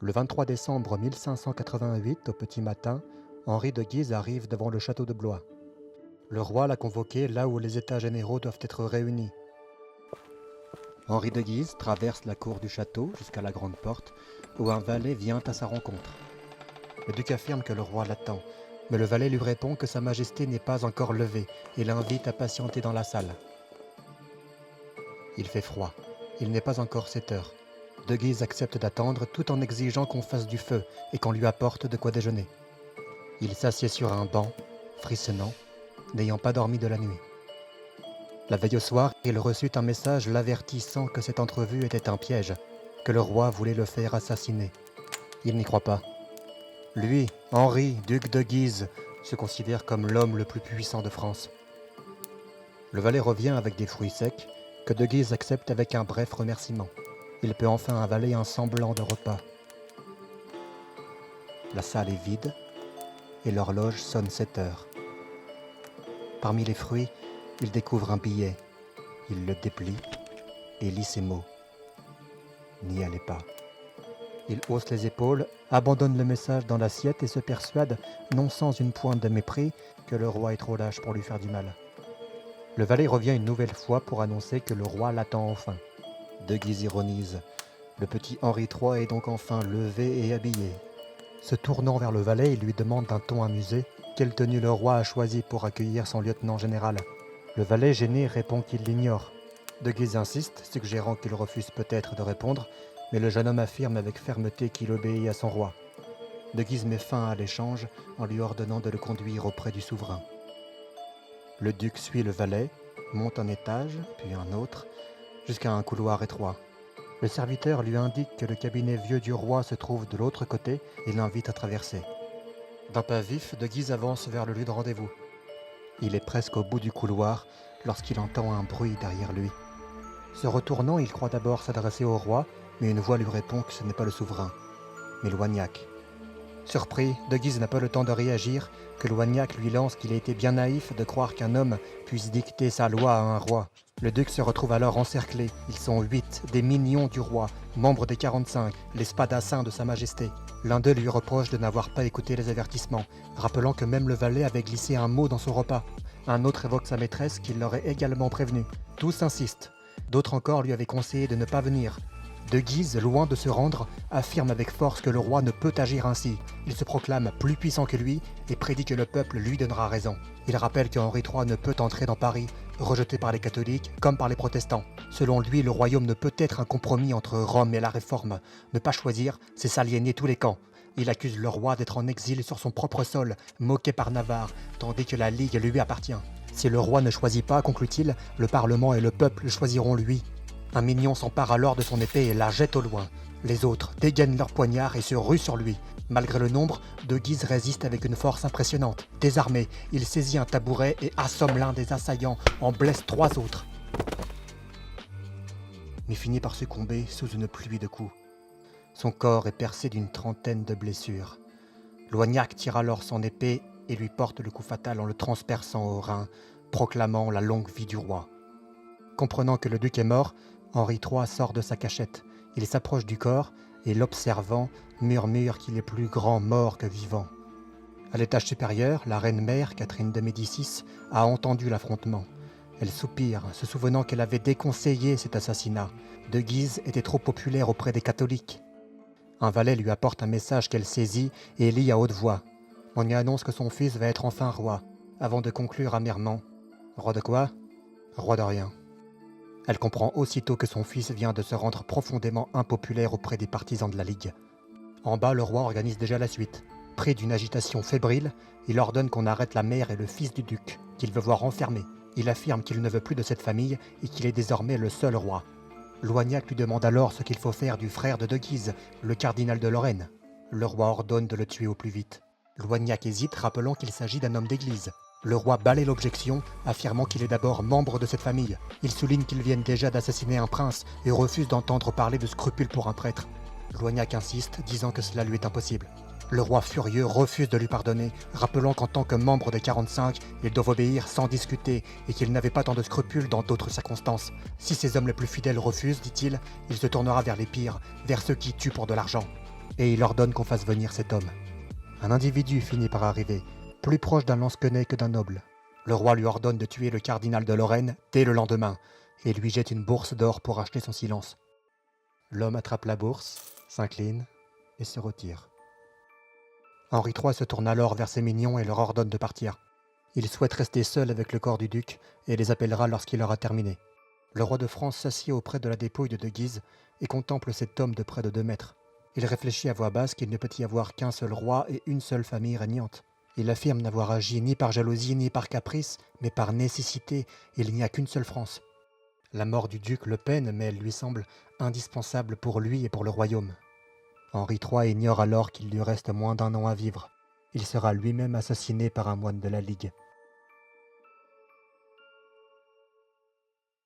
Le 23 décembre 1588, au petit matin, Henri de Guise arrive devant le château de Blois. Le roi l'a convoqué là où les états généraux doivent être réunis. Henri de Guise traverse la cour du château jusqu'à la grande porte, où un valet vient à sa rencontre. Le duc affirme que le roi l'attend, mais le valet lui répond que sa majesté n'est pas encore levée et l'invite à patienter dans la salle. Il fait froid. Il n'est pas encore 7 heures. De Guise accepte d'attendre tout en exigeant qu'on fasse du feu et qu'on lui apporte de quoi déjeuner. Il s'assied sur un banc, frissonnant, n'ayant pas dormi de la nuit. La veille au soir, il reçut un message l'avertissant que cette entrevue était un piège, que le roi voulait le faire assassiner. Il n'y croit pas. Lui, Henri, duc de Guise, se considère comme l'homme le plus puissant de France. Le valet revient avec des fruits secs, que de Guise accepte avec un bref remerciement. Il peut enfin avaler un semblant de repas. La salle est vide et l'horloge sonne 7 heures. Parmi les fruits, il découvre un billet. Il le déplie et lit ces mots. N'y allez pas. Il hausse les épaules, abandonne le message dans l'assiette et se persuade, non sans une pointe de mépris, que le roi est trop lâche pour lui faire du mal. Le valet revient une nouvelle fois pour annoncer que le roi l'attend enfin. De Guise ironise. Le petit Henri III est donc enfin levé et habillé. Se tournant vers le valet, il lui demande d'un ton amusé quelle tenue le roi a choisi pour accueillir son lieutenant général. Le valet gêné répond qu'il l'ignore. De Guise insiste, suggérant qu'il refuse peut-être de répondre, mais le jeune homme affirme avec fermeté qu'il obéit à son roi. De Guise met fin à l'échange en lui ordonnant de le conduire auprès du souverain. Le duc suit le valet, monte un étage, puis un autre, jusqu'à un couloir étroit. Le serviteur lui indique que le cabinet vieux du roi se trouve de l'autre côté et l'invite à traverser. D'un pas vif, De Guise avance vers le lieu de rendez-vous. Il est presque au bout du couloir lorsqu'il entend un bruit derrière lui. Se retournant, il croit d'abord s'adresser au roi, mais une voix lui répond que ce n'est pas le souverain, mais Loignac. Surpris, De Guise n'a pas le temps de réagir, que Loignac lui lance qu'il a été bien naïf de croire qu'un homme puisse dicter sa loi à un roi. Le duc se retrouve alors encerclé. Ils sont 8, des minions du roi, membres des 45, les spadassins de sa majesté. L'un d'eux lui reproche de n'avoir pas écouté les avertissements, rappelant que même le valet avait glissé un mot dans son repas. Un autre évoque sa maîtresse qui l'aurait également prévenu. Tous insistent. D'autres encore lui avaient conseillé de ne pas venir. De Guise, loin de se rendre, affirme avec force que le roi ne peut agir ainsi. Il se proclame plus puissant que lui et prédit que le peuple lui donnera raison. Il rappelle que Henri III ne peut entrer dans Paris, rejeté par les catholiques comme par les protestants. Selon lui, le royaume ne peut être un compromis entre Rome et la Réforme. Ne pas choisir, c'est s'aliéner tous les camps. Il accuse le roi d'être en exil sur son propre sol, moqué par Navarre, tandis que la Ligue lui appartient. Si le roi ne choisit pas, conclut-il, le Parlement et le peuple choisiront lui. Un mignon s'empare alors de son épée et la jette au loin. Les autres dégainent leurs poignards et se ruent sur lui. Malgré le nombre, De Guise résiste avec une force impressionnante. Désarmé, il saisit un tabouret et assomme l'un des assaillants, en blesse 3 autres. Mais finit par succomber sous une pluie de coups. Son corps est percé d'une trentaine de blessures. Loignac tire alors son épée et lui porte le coup fatal en le transperçant au rein, proclamant la longue vie du roi. Comprenant que le duc est mort, Henri III sort de sa cachette. Il s'approche du corps et, l'observant, murmure qu'il est plus grand mort que vivant. À l'étage supérieur, la reine-mère, Catherine de Médicis, a entendu l'affrontement. Elle soupire, se souvenant qu'elle avait déconseillé cet assassinat. De Guise était trop populaire auprès des catholiques. Un valet lui apporte un message qu'elle saisit et lit à haute voix. On lui annonce que son fils va être enfin roi, avant de conclure amèrement. Roi de quoi? Roi de rien. Elle comprend aussitôt que son fils vient de se rendre profondément impopulaire auprès des partisans de la Ligue. En bas, le roi organise déjà la suite. Pris d'une agitation fébrile, il ordonne qu'on arrête la mère et le fils du duc, qu'il veut voir enfermés. Il affirme qu'il ne veut plus de cette famille et qu'il est désormais le seul roi. Loignac lui demande alors ce qu'il faut faire du frère de Guise, le cardinal de Lorraine. Le roi ordonne de le tuer au plus vite. Loignac hésite, rappelant qu'il s'agit d'un homme d'église. Le roi balaie l'objection, affirmant qu'il est d'abord membre de cette famille. Il souligne qu'ils viennent déjà d'assassiner un prince et refuse d'entendre parler de scrupules pour un prêtre. Loignac insiste, disant que cela lui est impossible. Le roi furieux refuse de lui pardonner, rappelant qu'en tant que membre des 45, ils doivent obéir sans discuter et qu'il n'avait pas tant de scrupules dans d'autres circonstances. Si ces hommes les plus fidèles refusent, dit-il, il se tournera vers les pires, vers ceux qui tuent pour de l'argent. et il ordonne qu'on fasse venir cet homme. Un individu finit par arriver, plus proche d'un lansquenet que d'un noble. Le roi lui ordonne de tuer le cardinal de Lorraine dès le lendemain, et lui jette une bourse d'or pour acheter son silence. L'homme attrape la bourse, s'incline et se retire. Henri III se tourne alors vers ses mignons et leur ordonne de partir. Il souhaite rester seul avec le corps du duc et les appellera lorsqu'il aura terminé. Le roi de France s'assied auprès de la dépouille de Guise et contemple cet homme de près de 2 mètres. Il réfléchit à voix basse qu'il ne peut y avoir qu'un seul roi et une seule famille régnante. Il affirme n'avoir agi ni par jalousie ni par caprice, mais par nécessité. Il n'y a qu'une seule France. La mort du duc le peine, mais elle lui semble indispensable pour lui et pour le royaume. Henri III ignore alors qu'il lui reste moins d'1 an à vivre. Il sera lui-même assassiné par un moine de la Ligue.